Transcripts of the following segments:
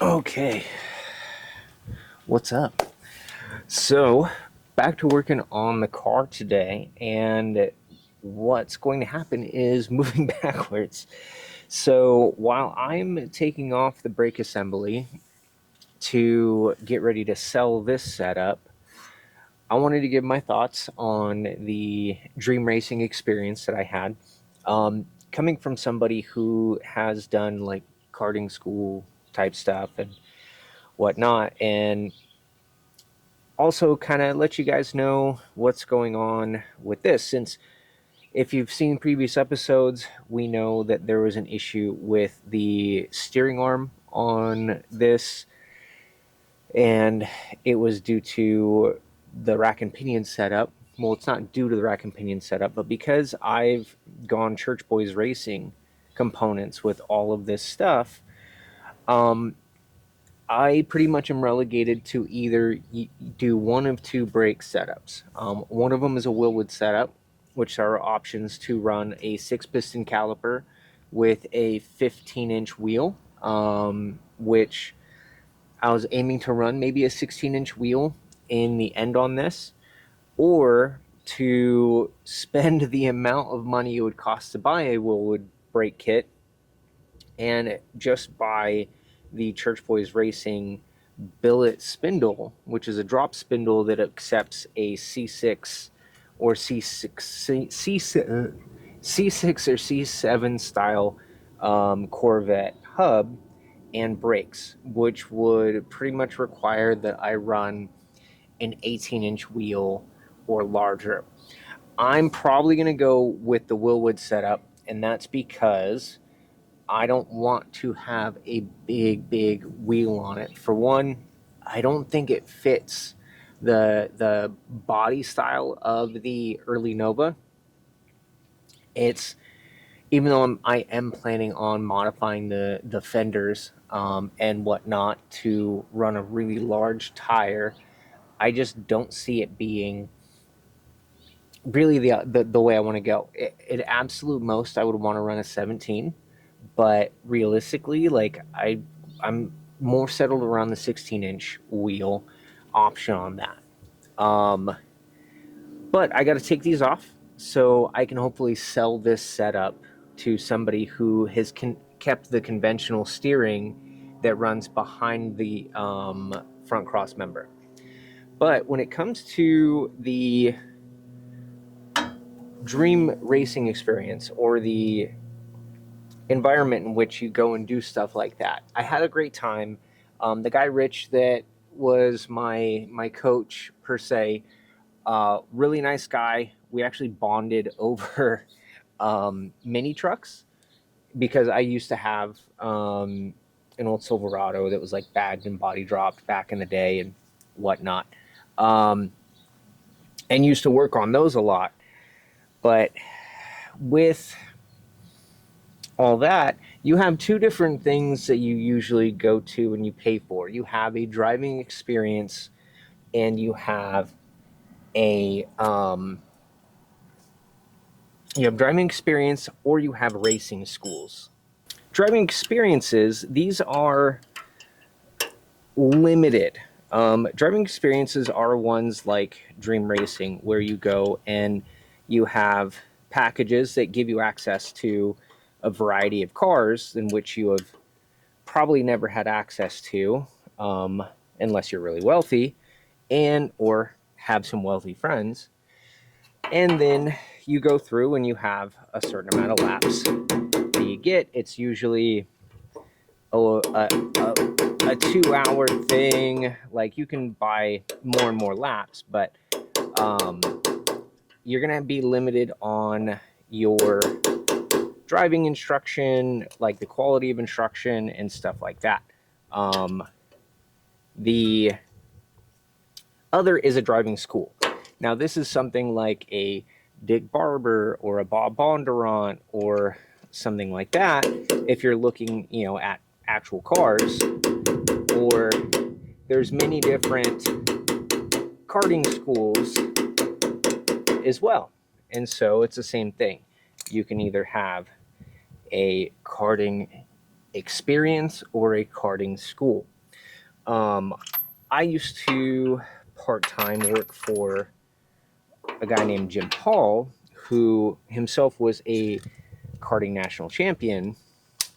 Okay, what's up? So, back to working on the car today, and what's going to happen is moving backwards. So, while I'm taking off the brake assembly to get ready to sell this setup, I wanted to give my thoughts on the dream racing experience that I had. Coming from somebody who has done like karting school type stuff and whatnot, and also kind of let you guys know what's going on with this. Since if you've seen previous episodes, we know that there was an issue with the steering arm on this, and it was due to the rack and pinion setup. Well, it's not due to the rack and pinion setup, but because I've gone Church Boys Racing components with all of this stuff, um, I pretty much am relegated to either do one of two brake setups. One of them is a Willwood setup, which are options to run a 6 piston caliper with a 15-inch wheel, which I was aiming to run maybe a 16-inch wheel in the end on this, or to spend the amount of money it would cost to buy a Willwood brake kit and just buy the Church Boys Racing billet spindle, which is a drop spindle that accepts a C6 or C6 or C7 style Corvette hub and brakes, which would pretty much require that I run an 18-inch wheel or larger. I'm probably going to go with the Willwood setup, and that's because I don't want to have a big wheel on it. For one, I don't think it fits the body style of the early Nova. It's even though I am planning on modifying the fenders and whatnot to run a really large tire, I just don't see it being really the way I want to go. At absolute most, I would want to run a 17, but realistically, like I'm more settled around the 16-inch wheel option on that. Um, but I got to take these off so I can hopefully sell this setup to somebody who has kept the conventional steering that runs behind the front cross member. But when it comes to the dream racing experience or the environment in which you go and do stuff like that, I had a great time. The guy Rich that was my coach per se, really nice guy. We actually bonded over mini trucks because I used to have an old Silverado that was like bagged and body dropped back in the day and whatnot, um, and used to work on those a lot. But with all that, you have two different things that you usually go to and you pay for. You have a driving experience, and a um, you have driving experience, or you have racing schools. Driving experiences, these are limited. Driving experiences are ones like Dream Racing, where you go and you have packages that give you access to a variety of cars in which you have probably never had access to, unless you're really wealthy and or have some wealthy friends. And then you go through and you have a certain amount of laps that you get. It's usually a 2 hour thing. Like, you can buy more and more laps, but um, you're gonna be limited on your driving instruction, like the quality of instruction and stuff like that. The other is a driving school. Now, this is something like a Dick Barber or a Bob Bondurant or something like that. If you're looking, at actual cars, or there's many different karting schools as well. And so it's the same thing. You can either have a karting experience or a karting school. Um, I used to part-time work for a guy named Jim Paul, who himself was a karting national champion,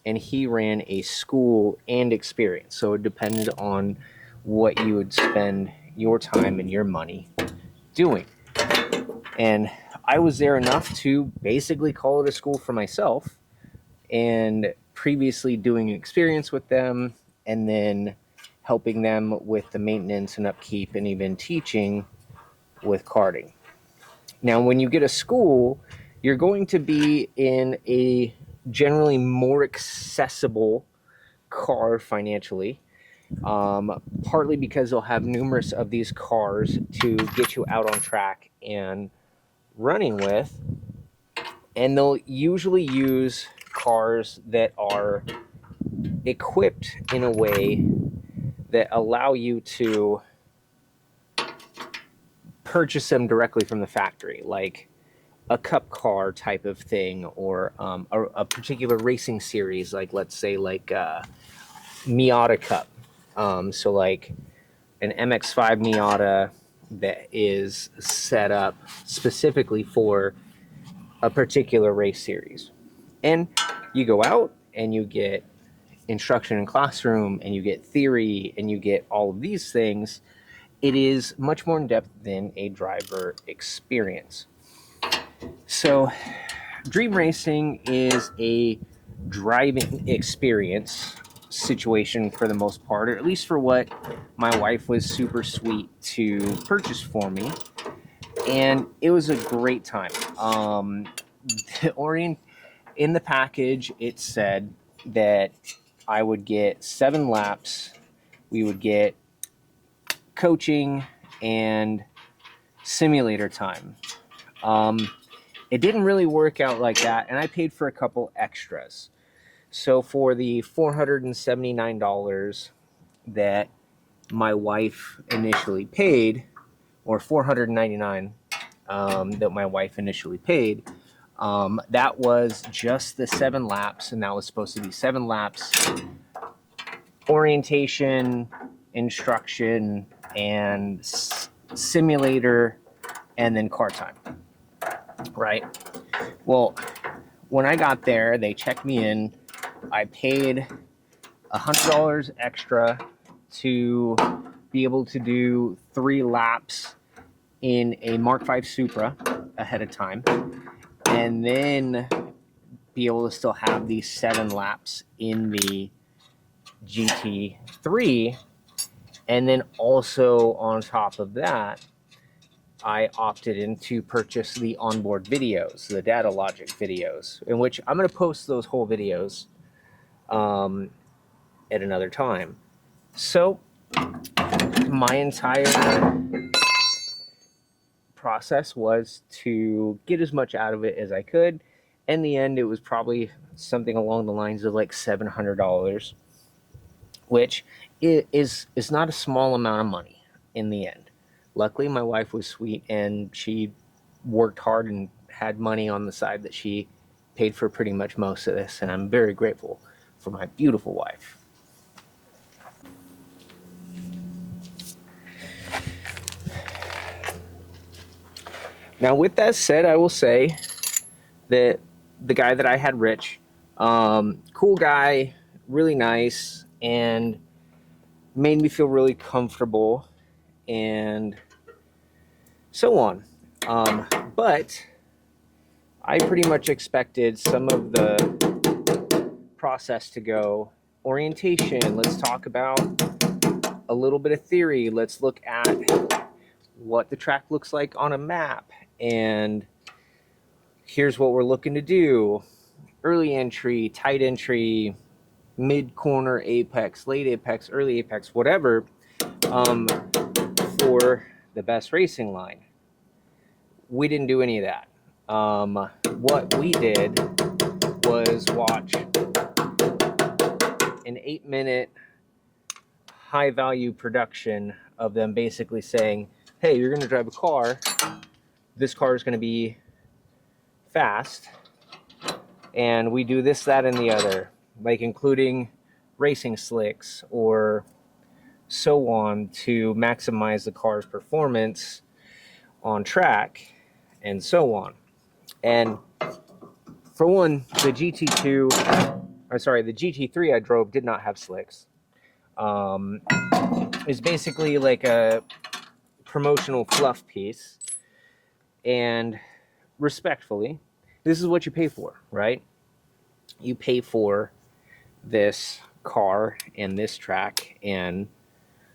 and he ran a school and experience. So it depended on what you would spend your time and your money doing. And I was there enough to basically call it a school for myself, and previously doing an experience with them, and then helping them with the maintenance and upkeep, and even teaching with karting. Now, when you get a school, you're going to be in a generally more accessible car financially, partly because they'll have numerous of these cars to get you out on track and running with, and they'll usually use cars that are equipped in a way that allow you to purchase them directly from the factory, like a cup car type of thing, or a particular racing series, like let's say like Miata Cup. So like an MX-5 Miata that is set up specifically for a particular race series. And you go out and you get instruction in classroom, and you get theory, and you get all of these things. It is much more in depth than a driver experience. So dream racing is a driving experience situation for the most part, or at least for what my wife was super sweet to purchase for me. And it was a great time. In the package, it said that I would get 7 laps. We would get coaching and simulator time. It didn't really work out like that, and I paid for a couple extras. So for the $479 that my wife initially paid, or $499 that my wife initially paid, that was just the 7 laps, and that was supposed to be 7 laps, orientation, instruction, and simulator, and then car time, right? Well, when I got there, they checked me in. I paid $100 extra to be able to do 3 laps in a Mark V Supra ahead of time, and then be able to still have these 7 laps in the GT3. And then also on top of that, I opted in to purchase the onboard videos, the data logic videos, in which I'm going to post those whole videos at another time. So my entire process was to get as much out of it as I could. In the end, it was probably something along the lines of like $700, which is not a small amount of money in the end. Luckily, my wife was sweet, and she worked hard and had money on the side that she paid for pretty much most of this, and I'm very grateful for my beautiful wife. Now, with that said, I will say that the guy that I had, Rich, cool guy, really nice, and made me feel really comfortable, and so on. But I pretty much expected some of the process to go orientation. Let's talk about a little bit of theory. Let's look at what the track looks like on a map. And here's what we're looking to do. Early entry, tight entry, mid corner apex, late apex, early apex, whatever, for the best racing line. We didn't do any of that. What we did was watch an 8-minute high value production of them basically saying, hey, you're going to drive a car. This car is going to be fast. And we do this, that, and the other, like including racing slicks or so on, to maximize the car's performance on track, and so on. And for one, the GT3 I drove did not have slicks. It's basically like a promotional fluff piece. And respectfully, this is what you pay for, right? You pay for this car and this track and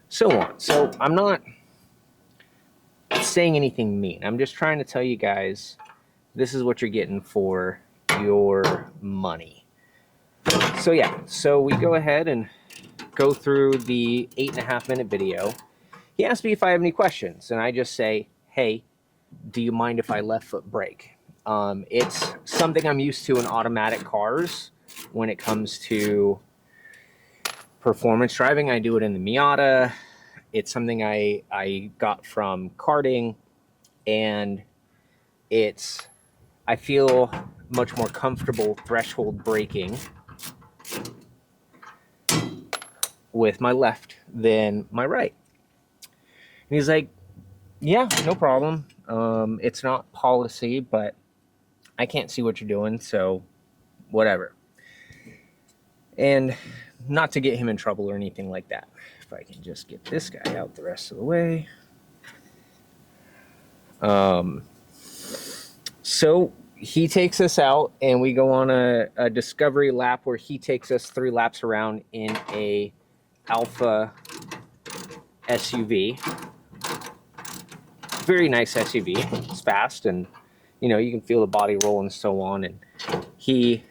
so on. So I'm not saying anything mean. I'm just trying to tell you guys this is what you're getting for your money. So yeah, so we go ahead and go through the 8.5-minute video. He asked me if I have any questions, and I just say, hey, do you mind if I left foot brake? It's something I'm used to in automatic cars when it comes to performance driving. I do it in the Miata. It's something I got from karting, and I feel much more comfortable threshold braking with my left than my right. And he's like, yeah, no problem. It's not policy, but I can't see what you're doing, so whatever. And not to get him in trouble or anything like that. If I can just get this guy out the rest of the way. So he takes us out, and we go on a discovery lap where he takes us 3 laps around in a Alpha SUV. Very nice SUV. It's fast, and you can feel the body roll and so on. And he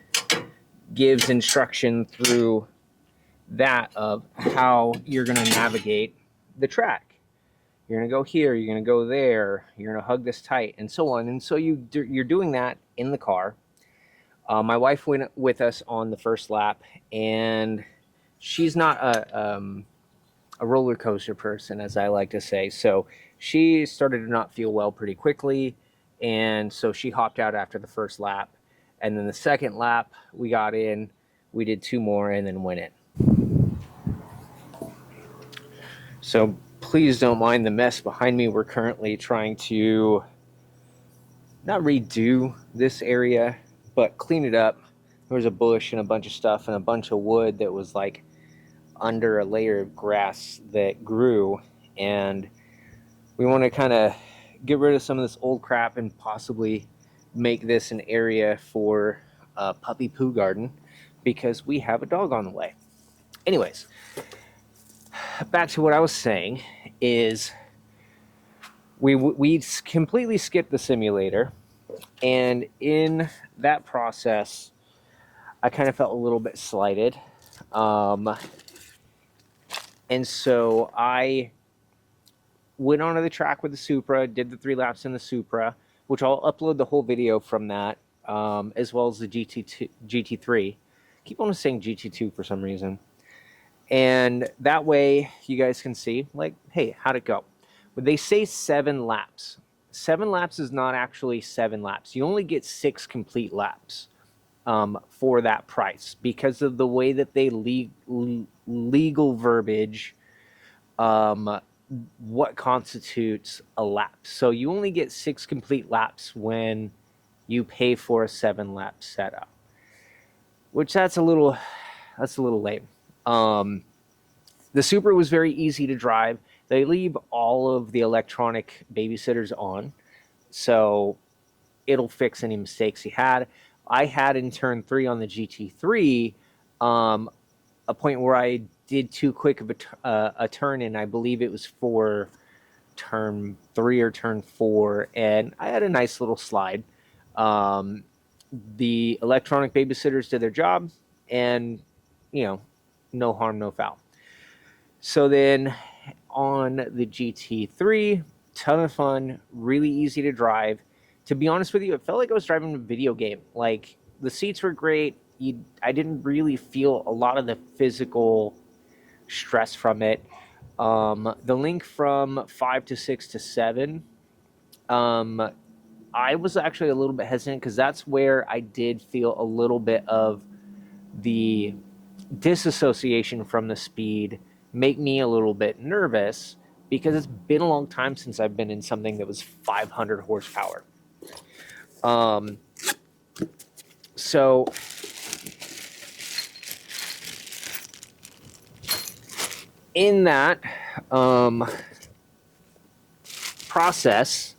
gives instruction through that of how you're going to navigate the track. You're going to go here, you're going to go there, you're going to hug this tight, and so on. And so you're doing that in the car. My wife went with us on the first lap, and she's not a roller coaster person, as I like to say. So she started to not feel well pretty quickly, and so she hopped out after the first lap. And then the second lap, we got in, we did 2 more, and then went in. So please don't mind the mess behind me. We're currently trying to not redo this area, but clean it up. There was a bush and a bunch of stuff and a bunch of wood that was like under a layer of grass that grew, and we want to kind of get rid of some of this old crap and possibly make this an area for a puppy poo garden, because we have a dog on the way. Anyways, back to what I was saying is we completely skipped the simulator, and in that process I kind of felt a little bit slighted, and so I went onto the track with the Supra, did the 3 laps in the Supra, which I'll upload the whole video from that, as well as the GT3. Keep on saying GT2 for some reason. And that way you guys can see, like, hey, how'd it go? But they say 7 laps. 7 laps is not actually 7 laps. You only get 6 complete laps for that price, because of the way that they legal verbiage what constitutes a lap. So you only get 6 complete laps when you pay for a 7-lap setup, which that's a little lame. The Supra was very easy to drive. They leave all of the electronic babysitters on, so it'll fix any mistakes you had. I had in turn 3 on the GT3 a point where I did too quick of a turn, and I believe it was for turn 3 or turn 4, and I had a nice little slide. The electronic babysitters did their job, and no harm, no foul. So then on the GT3, ton of fun, really easy to drive. To be honest with you, it felt like I was driving a video game. Like, the seats were great. I didn't really feel a lot of the physical stress from it. The link from 5 to 6 to 7, I was actually a little bit hesitant, because that's where I did feel a little bit of the disassociation from the speed make me a little bit nervous because it's been a long time since I've been in something that was 500 horsepower. So in that process,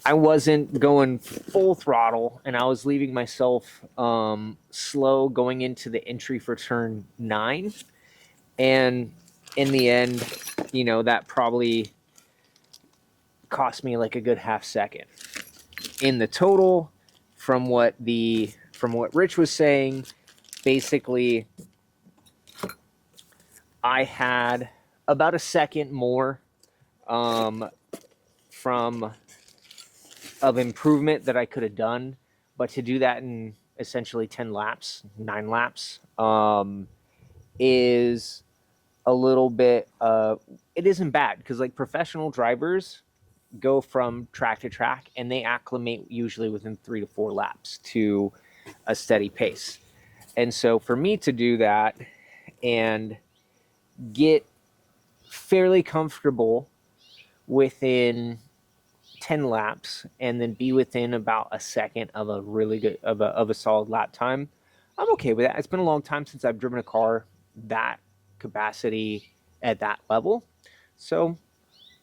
I wasn't going full throttle, and I was leaving myself slow going into the entry for turn 9. And in the end, that probably cost me like a good half second. In the total, from what Rich was saying, basically, I had about a second more from of improvement that I could have done, but to do that in essentially 10 laps, 9 laps, is a little bit. It isn't bad because like professional drivers go from track to track and they acclimate usually within 3 to 4 laps to a steady pace. And so for me to do that and get fairly comfortable within 10 laps and then be within about a second of a really good of a solid lap time, I'm okay with that. It's been a long time since I've driven a car that capacity at that level, so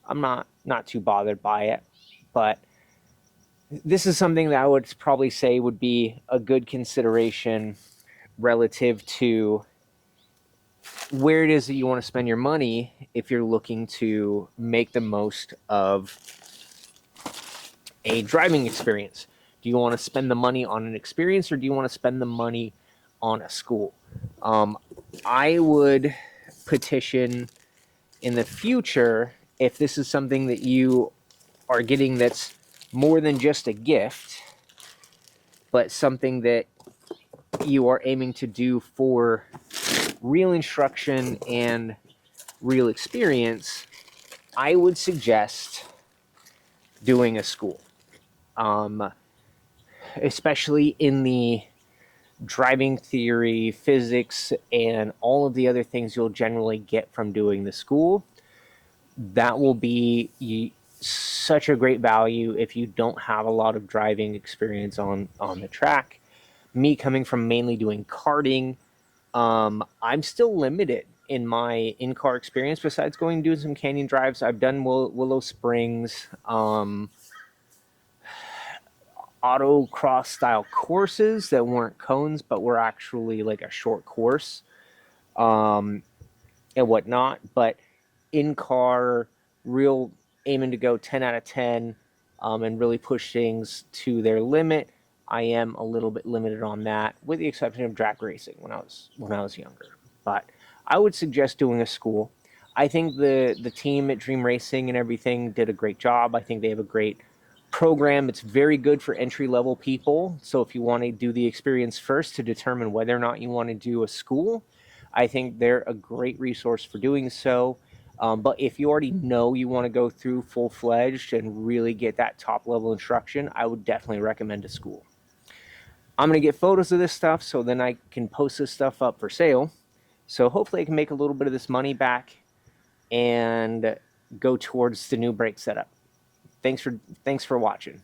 I'm not too bothered by it. But this is something that I would probably say would be a good consideration relative to where it is that you want to spend your money if you're looking to make the most of a driving experience. Do you want to spend the money on an experience, or do you want to spend the money on a school? I would petition in the future, if this is something that you are getting that's more than just a gift, but something that you are aiming to do for real instruction and real experience, I would suggest doing a school. Especially in the driving theory, physics, and all of the other things you'll generally get from doing the school. That will be such a great value if you don't have a lot of driving experience on the track. Me coming from mainly doing karting, I'm still limited in my in-car experience. Besides going and doing some canyon drives, I've done Willow Springs, autocross style courses that weren't cones but were actually like a short course, and whatnot. But in car, real aiming to go 10 out of 10, and really push things to their limit, I am a little bit limited on that, with the exception of drag racing when I was younger. But I would suggest doing a school. I think the team at Dream Racing and everything did a great job. I think they have a great program. It's very good for entry-level people. So if you want to do the experience first to determine whether or not you want to do a school, I think they're a great resource for doing so. But if you already know you want to go through full-fledged and really get that top-level instruction, I would definitely recommend a school. I'm going to get photos of this stuff so then I can post this stuff up for sale. So hopefully I can make a little bit of this money back and go towards the new brake setup. Thanks for watching.